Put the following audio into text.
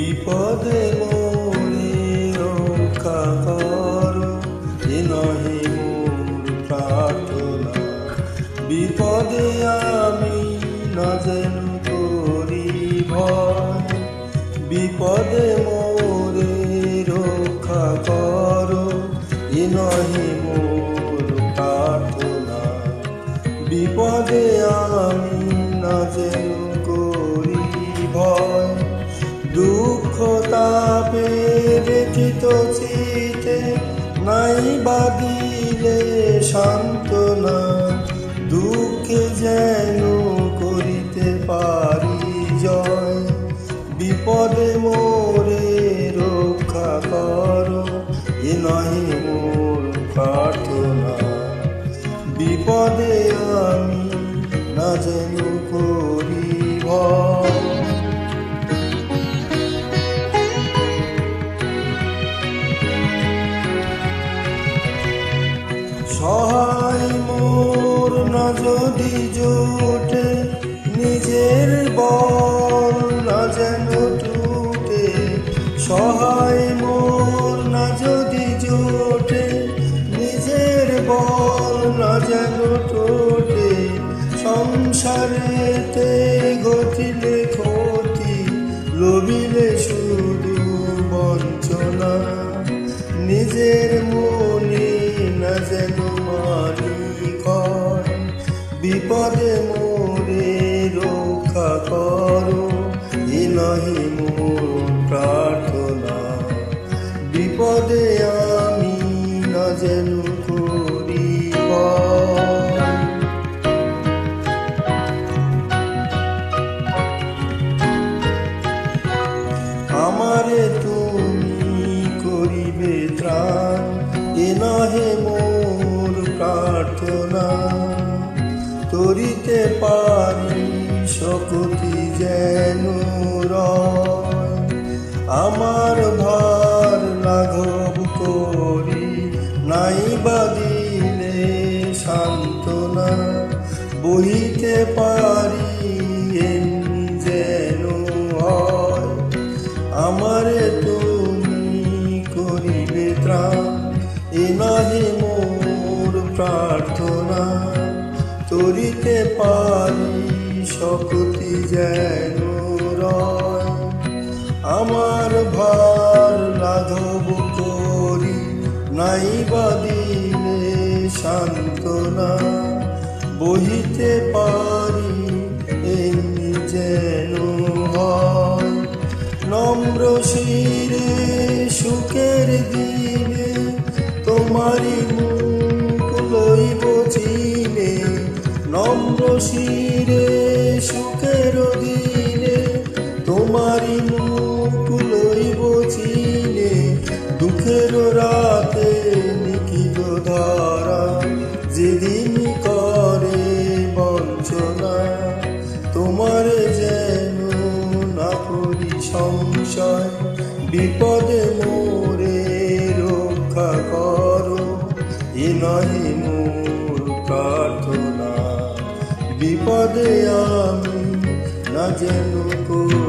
বিপদে মোরে রক্ষা করো, এ নহে মোর প্রার্থনা। বিপদে আমি না যেন করি ভয়, বিপদে মোরে রক্ষা করো, এ নহে মোর প্রার্থনা। বিপদে আমি না যেন করি ভয়, দুঃখ তাপে ব্যথিত চিতে নাই বাদিলে সান্ত্বনা। দুঃখে যেন করিতে পারি জয়, বিপদে মোরে রক্ষা করো, এ নহে মোর প্রার্থনা। বিপদে আমি না যেন করি ভয়। সহায় মোর না যদি জোটে, নিজের বল না যেন টুটে। সহায় মোর না যদি জোটে, নিজের বল না যেন টুটে। সংসারেতে ঘটিলে ক্ষতি, লবিলে শুধু বঞ্চনা। নিজের মনে না যেন মালিক হয়, বিপদে মোরে রক্ষা করো, এ নহে মোর প্রার্থনা। বিপদে আমি না যেন করি ভয়। আমারে তুমি করিবে ত্রাণ, এ নহে মোর প্রার্থনা। তরিতে পারি শক্তি যেন রয়, আমার ভার লাঘব করি নাই বাদিলে সান্ত্বনা। বহিতে পারি এমনি যেন হয়, আমারে তুমি করিবে ত্রাণ, এ নহে মোর প্রার্থনা। তরিতে পারি শক্তি যেন রয়, আমার ভার লাঘব করি নাই বাদিলে সান্ত্বনা। বহিতে পারি এমনি যেন হয়, নম্র শিরে সুখের দিনে তোমারি মুখ লইব চিনে। নম্র শিরে সুখের দিনে তোমারি মুখ লইব চিনে। দুঃখের রাতে লিখিত ধারা, যেদিন করে বঞ্চনা। তোমার যেন না করি সংশয়, বিপদে মোরে রক্ষা করো, এ নহে মোর প্রার্থনা। বিপদে আমি না যেন করি